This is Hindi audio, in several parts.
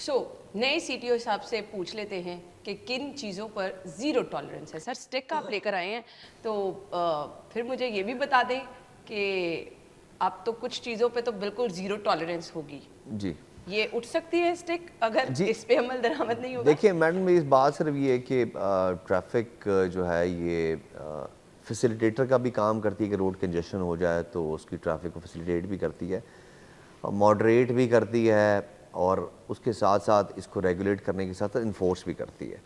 सो नए सीटीओ साहब से पूछ लेते हैं कि किन चीज़ों पर ज़ीरो टॉलरेंस है। सर स्टिक आप लेकर आए हैं तो फिर मुझे ये भी बता दें कि आप तो कुछ चीज़ों पे तो बिल्कुल ज़ीरो टॉलरेंस होगी। जी ये उठ सकती है स्टिक अगर जी। इस पे अमल दरामद नहीं होगा? देखिए मैडम, मेरी इस बात सिर्फ ये है कि ट्रैफिक जो है ये फैसिलिटेटर का भी काम करती है कि रोड कंजेशन हो जाए तो उसकी ट्रैफिक को फैसिलिटेट भी करती है, मॉडरेट भी करती है, और उसके साथ साथ इसको रेगुलेट करने के साथ साथ इन्फोर्स भी करती है।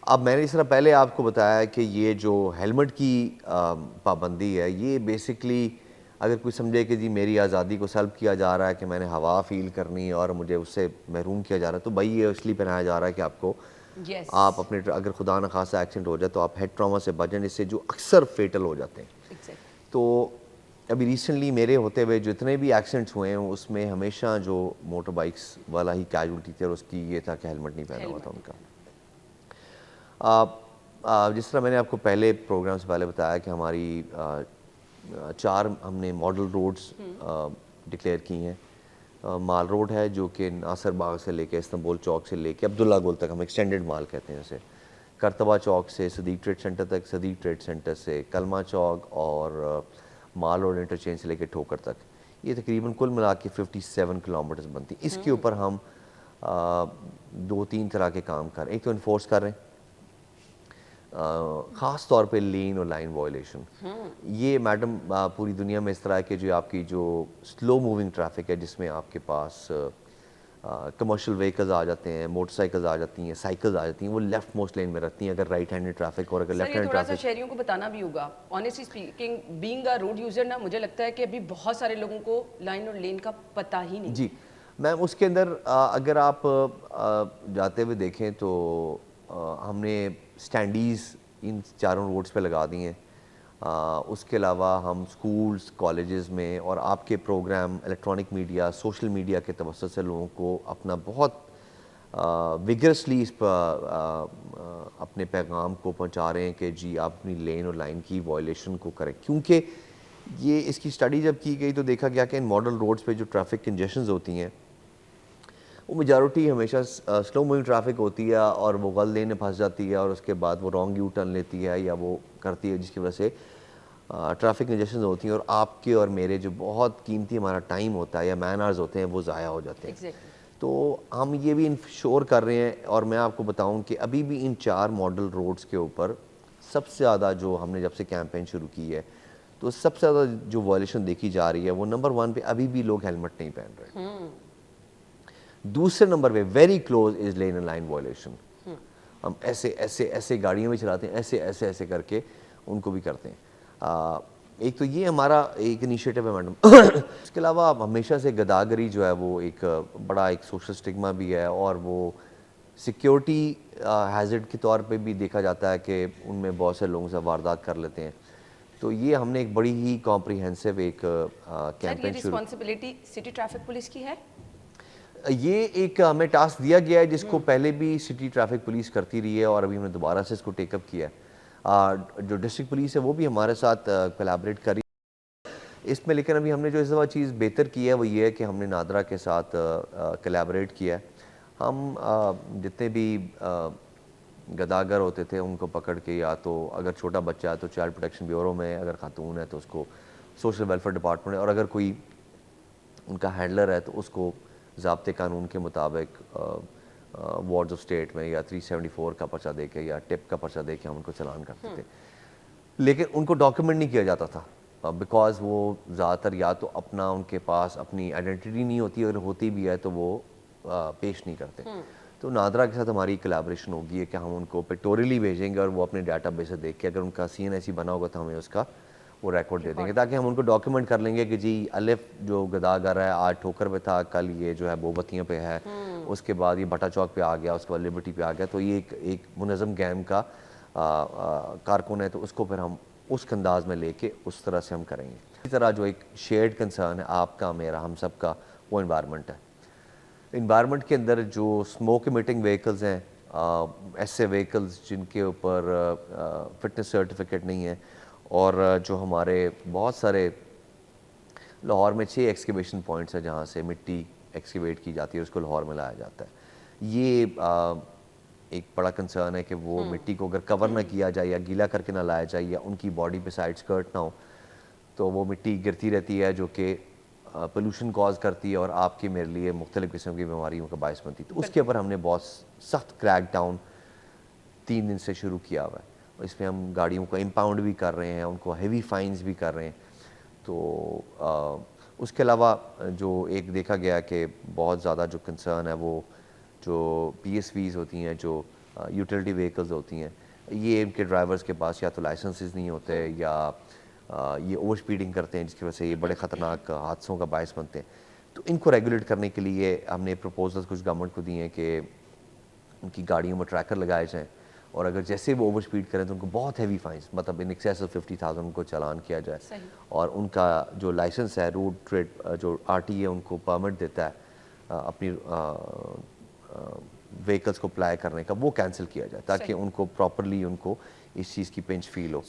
अब मैंने इस तरह पहले आपको बताया कि ये जो हेलमेट की पाबंदी है, ये बेसिकली अगर कोई समझे कि जी मेरी आज़ादी को सल्ब किया जा रहा है, कि मैंने हवा फील करनी है और मुझे उससे महरूम किया जा रहा है, तो भाई ये इसलिए पहनाया जा रहा है कि आपको यस, आप अपने अगर खुदा न खासा एक्सीडेंट हो जाए तो आप हेड ट्रॉमा से बचें, इससे जो अक्सर फेटल हो जाते हैं। एग्जैक्टली। तो अभी रिसेंटली मेरे होते हुए जितने भी एक्सीडेंट्स हुए हैं उसमें हमेशा जो मोटर बाइक्स वाला ही कैजुअल्टी थी, और उसकी ये था कि हेलमेट नहीं पहना हुआ था हेलमेट नहीं उनका। पहना। जिस तरह मैंने आपको पहले प्रोग्राम से पहले बताया कि हमारी 4 हमने मॉडल रोड्स डिक्लेयर की हैं। माल रोड है जो कि नासर बाग से लेके इस्तांबुल चौक से लेके अब्दुल्ला गुल तक, हम एक्सटेंडेड माल कहते हैं उसे, करतबा चौक से सदीक ट्रेड सेंटर तक, सदीक ट्रेड सेंटर से कलमा चौक और माल रोड इंटरचेंज से लेके ठोकर तक, ये तकरीबन कुल मिला के 57 किलोमीटर्स बनती। इसके ऊपर हम 2-3 तरह के काम कर रहे हैं। एक तो इन्फोर्स कर रहे हैं, ख़ास तौर पे लेन और लाइन वायलेशन। ये मैडम पूरी दुनिया में इस तरह है कि जो आपकी जो स्लो मूविंग ट्रैफिक है, जिसमें आपके पास कमर्शियल व्हीकल्स आ जाते हैं, मोटरसाइकिल्स आ जाती हैं, साइकिल्स आ जाती हैं, वो लेफ्ट मोस्ट लेन में रखती हैं अगर राइट हैंडेड ट्रैफिक, और अगर सर लेफ्ट ये हैंडेड थोड़ा सा ट्रैफिक। शहरियों को बताना भी होगा। Honestly speaking, being a road user ना, मुझे लगता है कि अभी बहुत सारे लोगों को लाइन और लेन का पता ही नहीं जी है। मैम, उसके अंदर अगर आप जाते हुए देखें तो हमने स्टैंडीज़ इन चारों रोड्स पे लगा दी हैं। उसके अलावा हम स्कूल्स कॉलेजेस में और आपके program electronic media social media के तवज्जुह से लोगों को अपना बहुत विगरसली इस पर अपने पैगाम को पहुंचा रहे हैं कि जी आप अपनी लेन और लाइन की वायलेशन को करें, क्योंकि ये इसकी स्टडी जब की गई तो देखा गया कि इन मॉडल रोड्स पे जो ट्रैफिक कंजेशंस होती हैं वो मेजॉरिटी हमेशा स्लो मूविंग ट्रैफिक होती है, और वो गलत लेन में फंस जाती है और उसके बाद वो रॉन्ग यू टर्न लेती है या वो करती है, जिसकी वजह से ट्रैफिक कंजेशन होती हैं और आपके और मेरे जो बहुत कीमती हमारा टाइम होता है या मैन आवर्स होते हैं वो ज़ाया हो जाते हैं। एग्जैक्टली। तो हम ये भी इंश्योर कर रहे हैं, और मैं आपको बताऊं कि अभी भी इन 4 मॉडल रोड्स के ऊपर सबसे ज़्यादा जो हमने जब से कैंपेन शुरू की है, तो सबसे ज़्यादा जो वायलेशन देखी जा रही है वो नंबर 1 पे अभी भी लोग हेलमेट नहीं पहन रहे। दूसरे नंबर पे very close is lane and line violation. हम ऐसे ऐसे ऐसे गाड़ियाँ भी चलाते हैं, ऐसे ऐसे ऐसे करके उनको भी करते हैं। एक तो ये हमारा एक इनिशिएटिव है मैडम। इसके अलावा अब हमेशा से गदागरी जो है वो एक बड़ा एक सोशल स्टिग्मा भी है, और वो सिक्योरिटी हैज़र्ड के तौर पे भी देखा जाता है कि उनमें बहुत से लोगों से वारदात कर लेते हैं। तो ये हमने एक बड़ी ही कॉम्प्रिहेंसिव एक सर ये कैंपेन शुरू। रिस्पॉन्सिबिलिटी सिटी ट्रैफिक पुलिस की है? ये एक हमें टास्क दिया गया है जिसको पहले भी सिटी ट्रैफिक पुलिस करती रही है, और अभी हमने दोबारा से इसको टेकअप किया है। जो डिस्ट्रिक्ट पुलिस है वो भी हमारे साथ कोलैबोरेट कर रही है इसमें, लेकिन अभी हमने जो इस दफ़ा चीज़ बेहतर की है वो ये है कि हमने नादरा के साथ कोलैबोरेट किया है। हम जितने भी गदागर होते थे उनको पकड़ के, या तो अगर छोटा बच्चा है तो चाइल्ड प्रोटेक्शन ब्यूरो में, अगर खातून है तो उसको सोशल वेलफेयर डिपार्टमेंट, और अगर कोई उनका हैंडलर है तो उसको ज़ाब्ते कानून के मुताबिक वार्ड्स ऑफ स्टेट में या 374 का पर्चा दे के या टिप का पर्चा दे के हम उनको चलान करते थे। लेकिन उनको डॉक्यूमेंट नहीं किया जाता था, बिकॉज़ वो ज़्यादातर या तो अपना उनके पास अपनी आइडेंटिटी नहीं होती, अगर होती भी है तो वो पेश नहीं करते। तो नादरा के साथ हमारी कोलैबोरेशन होगी है कि हम उनको पिक्टोरियली भेजेंगे, और वो अपने डाटाबेस से देख के अगर उनका सीन ऐसी बना होगा तो हमें उसका वो रिकॉर्ड दे देंगे, रिकॉर्ड ताकि हम उनको डॉक्यूमेंट कर लेंगे कि जी अलिफ जो गदागर है आज ठोकर पे था, कल ये जो है बोबतियों पे है, उसके बाद ये भट्टा चौक पे आ गया, उसके बाद लिबर्टी पे आ गया, तो ये एक मुनज़्ज़म गैंग का कारकुन है, तो उसको फिर हम उस अंदाज में लेके उस तरह से हम करेंगे। इसी तरह जो एक शेयर्ड कंसर्न है आपका मेरा हम सब का, वो इन्वायरमेंट है। इन्वायरमेंट के अंदर जो स्मोक इमिटिंग व्हीकल्स हैं, ऐसे व्हीकल्स जिनके ऊपर फिटनेस सर्टिफिकेट नहीं है, और जो हमारे बहुत सारे लाहौर में 6 एक्सकेवेशन पॉइंट्स हैं जहाँ से मिट्टी एक्सकेवेट की जाती है और उसको लाहौर में लाया जाता है। ये एक बड़ा कंसर्न है कि वो मिट्टी को अगर कवर ना किया जाए या गीला करके ना लाया जाए या उनकी बॉडी पे साइड स्कर्ट ना हो तो वो मिट्टी गिरती रहती है जो कि पोल्यूशन कॉज करती है और आपके मेरे लिए मुख्तलिफ़ किस्म की बीमारियों का बायस बनती है। तो उसके ऊपर हमने बहुत सख्त क्रैक डाउन 3 दिन से शुरू किया हुआ है और इसमें हम गाड़ियों को इम्पाउंड भी कर रहे हैं, उनको हेवी फाइन्स भी कर रहे हैं। तो उसके अलावा जो एक देखा गया कि बहुत ज़्यादा जो कंसर्न है वो जो PSVs होती हैं, जो यूटिलिटी व्हीकल्स होती हैं, ये इनके ड्राइवर्स के पास या तो लाइसेंसेस नहीं होते या ये ओवर स्पीडिंग करते हैं जिसकी वजह से ये बड़े ख़तरनाक हादसों का बायस बनते हैं। तो इनको रेगुलेट करने के लिए हमने प्रपोजल्स कुछ गवर्नमेंट को दिए हैं कि उनकी गाड़ियों में ट्रैकर लगाए जाएँ और अगर जैसे वो ओवर स्पीड करें तो उनको बहुत हैवी फाइन्स मतलब इन एक्सेस ऑफ 50,000 उनको चालान किया जाए। सही। और उनका जो लाइसेंस है रोड ट्रेड जो RTA उनको परमिट देता है अपनी व्हीकल्स को अप्लाई करने का वो कैंसिल किया जाए ताकि सही। उनको प्रॉपरली उनको इस चीज़ की पिंच फील हो।